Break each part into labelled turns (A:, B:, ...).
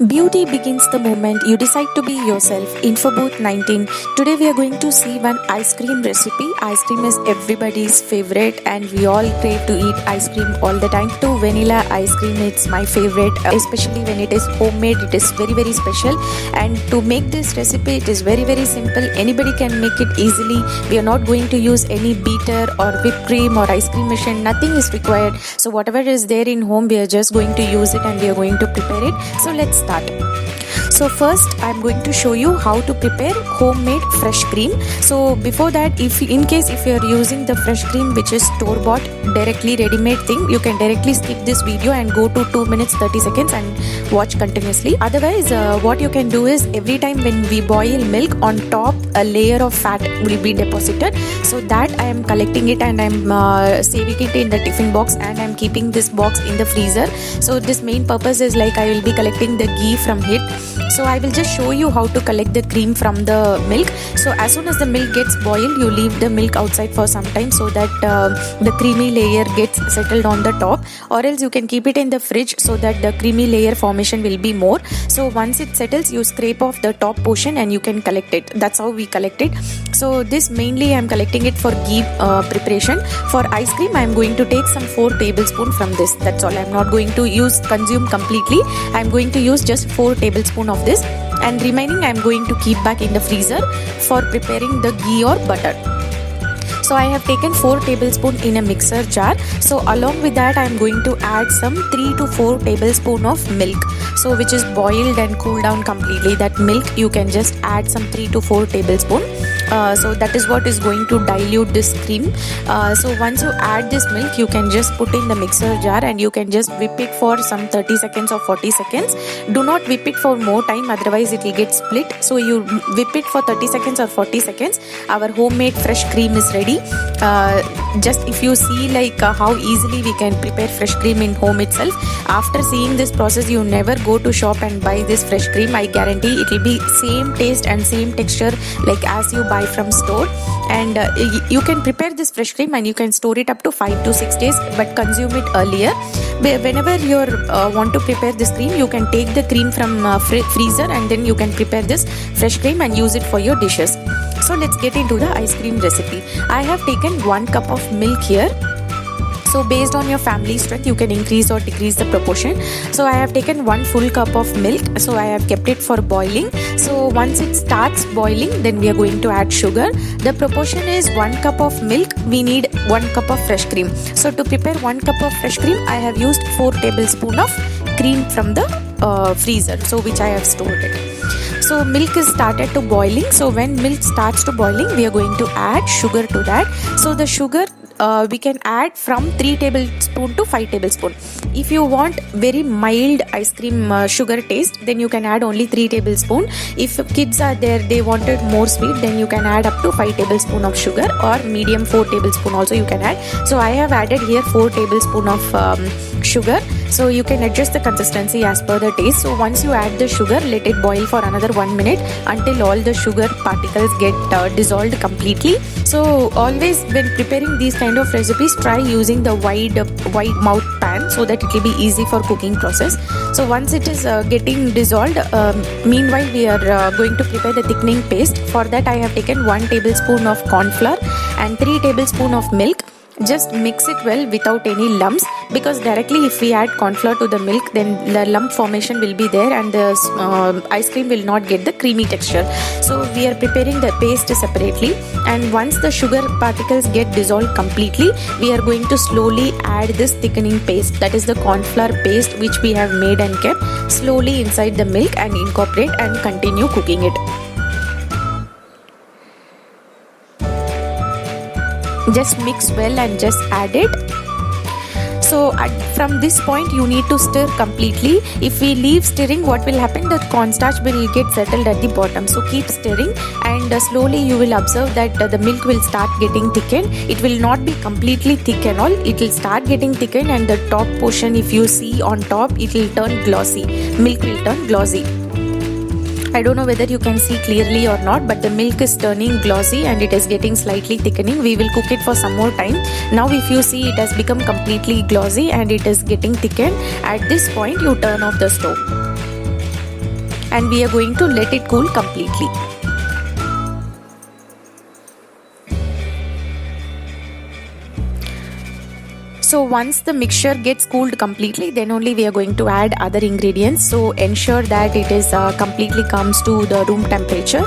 A: Beauty begins the moment you decide to be yourself. Infobooth 19. Today we are going to see one ice cream recipe. Ice cream is everybody's favorite and we all crave to eat ice cream all the time. To vanilla ice cream, it's my favorite, especially when it is homemade. It is very special, and to make this recipe it is very simple. Anybody can make it easily. We are not going to use any beater or whipped cream or ice cream machine. Nothing is required. So whatever is there in home, we are just going to use it and we are going to prepare it. So let's start. So first I'm going to show you how to prepare homemade fresh cream. So before that, if you are using the fresh cream which is store bought directly ready-made thing, you can directly skip this video and go to 2 minutes 30 seconds and watch continuously. Otherwise, what you can do is every time when we boil milk, on top a layer of fat will be deposited. So that I am collecting it and I'm saving it in the tiffin box, and I'm keeping this box in the freezer. So this main purpose is like I will be collecting the ghee from it. So I will just show you how to collect the cream from the milk. So as soon as the milk gets boiled, you leave the milk outside for some time so that the creamy layer gets settled on the top, or else you can keep it in the fridge so that the creamy layer formation will be more. So once it settles, you scrape off the top portion and you can collect it. That's how we collect it. So this mainly I am collecting it for ghee preparation. For ice cream, I am going to take some 4 tablespoons from this. That's all. I am not going to consume completely. I am going to use just 4 tablespoons of this, and remaining I am going to keep back in the freezer for preparing the ghee or butter. So I have taken 4 tablespoons in a mixer jar. So along with that, I am going to add some 3 to 4 tablespoons of milk. So which is boiled and cooled down completely. That milk you can just add some 3 to 4 tablespoons. So that is what is going to dilute this cream. So once you add this milk, you can just put in the mixer jar and you can just whip it for some 30 seconds or 40 seconds. Do not whip it for more time, otherwise it will get split. So you whip it for 30 seconds or 40 seconds. Our homemade fresh cream is ready. Just if you see like how easily we can prepare fresh cream in home itself, after seeing this process, you never go to shop and buy this fresh cream. I guarantee it will be same taste and same texture like as you buy from store. And you can prepare this fresh cream and you can store it up to 5 to 6 days, but consume it earlier. Whenever you want to prepare this cream, you can take the cream from freezer and then you can prepare this fresh cream and use it for your dishes. So let's get into the ice cream recipe. I have taken 1 cup of milk here. So based on your family strength, you can increase or decrease the proportion. So I have taken 1 full cup of milk. So I have kept it for boiling. So once it starts boiling, then we are going to add sugar. The proportion is 1 cup of milk. We need 1 cup of fresh cream. So to prepare 1 cup of fresh cream, I have used 4 tablespoons of cream from the freezer, so which I have stored it. So milk is started to boiling. So when milk starts to boiling, we are going to add sugar to that. So the sugar we can add from 3 tablespoons to 5 tablespoons. If you want very mild ice cream sugar taste, then you can add only 3 tablespoons. If kids are there, they wanted more sweet, then you can add up to 5 tablespoons of sugar, or medium 4 tablespoons also you can add. So I have added here 4 tablespoons of sugar. So you can adjust the consistency as per the taste. So once you add the sugar, let it boil for another 1 minute until all the sugar particles get dissolved completely. So always when preparing these kind of recipes, try using the wide mouth pan so that it will be easy for cooking process. So once it is getting dissolved, meanwhile we are going to prepare the thickening paste. For that I have taken 1 tablespoon of corn flour and 3 tablespoons of milk. Just mix it well without any lumps, because directly if we add corn flour to the milk, then the lump formation will be there and the ice cream will not get the creamy texture. So we are preparing the paste separately, and once the sugar particles get dissolved completely, we are going to slowly add this thickening paste, that is the corn flour paste which we have made and kept, slowly inside the milk and incorporate and continue cooking it. Just mix well and just add it. So from this point you need to stir completely. If we leave stirring, what will happen? The cornstarch will get settled at the bottom. So keep stirring, and slowly you will observe that the milk will start getting thickened. It will not be completely thick and all. It will start getting thickened, and the top portion, if you see on top, it will turn glossy. Milk will turn glossy. I don't know whether you can see clearly or not, but the milk is turning glossy and it is getting slightly thickening. We will cook it for some more time. Now if you see, it has become completely glossy and it is getting thickened. At this point you turn off the stove. and we are going to let it cool completely. So once the mixture gets cooled completely, then only we are going to add other ingredients. So ensure that it is completely comes to the room temperature.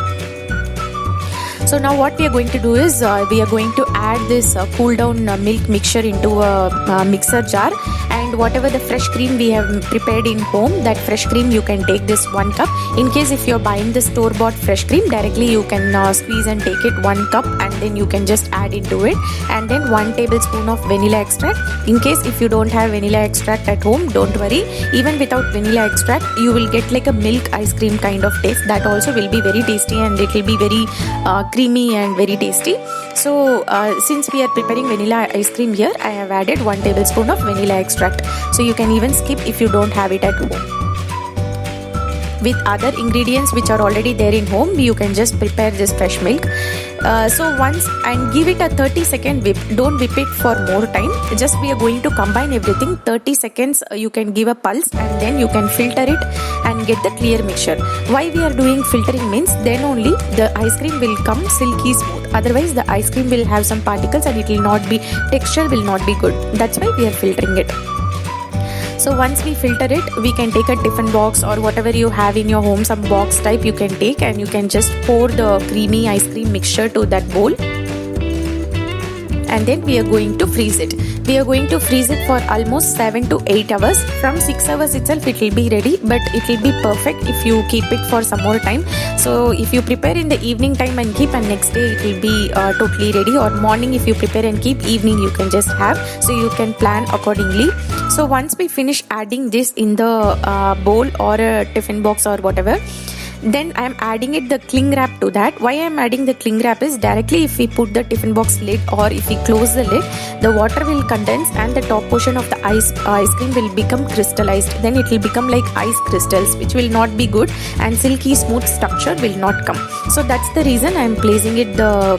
A: So now what we are going to do is we are going to add this cool down milk mixture into a mixer jar, and whatever the fresh cream we have prepared in home, that fresh cream you can take this 1 cup. In case if you're buying the store bought fresh cream, directly you can squeeze and take it 1 cup, and then you can just add into it, and then 1 tablespoon of vanilla extract. In case if you don't have vanilla extract at home, don't worry, even without vanilla extract you will get like a milk ice cream kind of taste. That also will be very tasty, and it will be very creamy and very tasty. So since we are preparing vanilla ice cream here, I have added 1 tablespoon of vanilla extract. So you can even skip if you don't have it at home. With other ingredients which are already there in home, you can just prepare this fresh milk. So once, and give it a 30-second whip. Don't whip it for more time. Just we are going to combine everything. 30 seconds you can give a pulse, and then you can filter it and get the clear mixture. Why we are doing filtering means then only the ice cream will come silky smooth. Otherwise the ice cream will have some particles and it will not be, texture will not be good. That's why we are filtering it. So once we filter it, we can take a tiffin box or whatever you have in your home, some box type you can take, and you can just pour the creamy ice cream mixture to that bowl. And then we are going to freeze it. We are going to freeze it for almost 7 to 8 hours. From 6 hours itself it will be ready, but it will be perfect if you keep it for some more time. So if you prepare in the evening time and keep, and next day it will be totally ready, or morning if you prepare and keep, evening you can just have. So you can plan accordingly. So once we finish adding this in the bowl or a tiffin box or whatever, then I am adding it the cling wrap to that. Why I am adding the cling wrap is, directly if we put the tiffin box lid or if we close the lid, the water will condense and the top portion of the ice cream will become crystallized. Then it will become like ice crystals, which will not be good, and silky smooth structure will not come. So that's the reason I am placing it the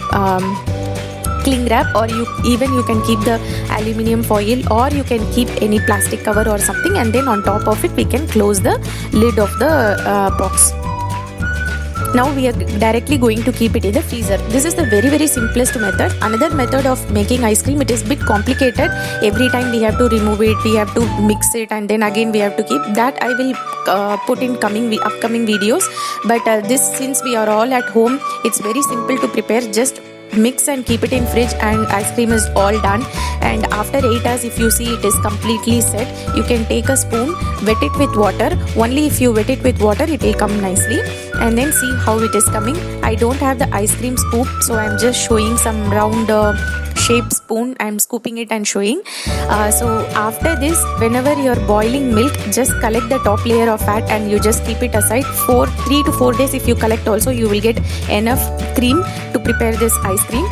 A: cling wrap, or you can keep the aluminium foil, or you can keep any plastic cover or something, and then on top of it we can close the lid of the box. Now we are directly going to keep it in the freezer. This is the very simplest method. Another method of making ice cream, it is a bit complicated. Every time we have to remove it, we have to mix it, and then again we have to keep that. I will put in upcoming videos. But this, since we are all at home, it's very simple to prepare. Just mix and keep it in fridge, and ice cream is all done. And after 8 hours, if you see it is completely set, you can take a spoon, wet it with water. Only if you wet it with water, it will come nicely. And then see how it is coming. I don't have the ice cream scoop, so I'm just showing some round shape spoon. I'm scooping it and showing. So after this, whenever you're boiling milk, just collect the top layer of fat and you just keep it aside for 3 to 4 days. If you collect also, you will get enough cream to prepare this ice cream.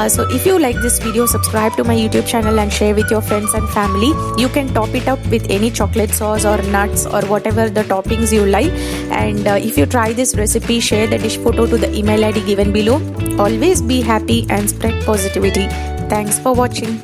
A: So if you like this video, subscribe to my YouTube channel and share with your friends and family. You can top it up with any chocolate sauce or nuts or whatever the toppings you like. And if you try this recipe, share the dish photo to the email ID given below. Always be happy and spread positivity. Thanks for watching.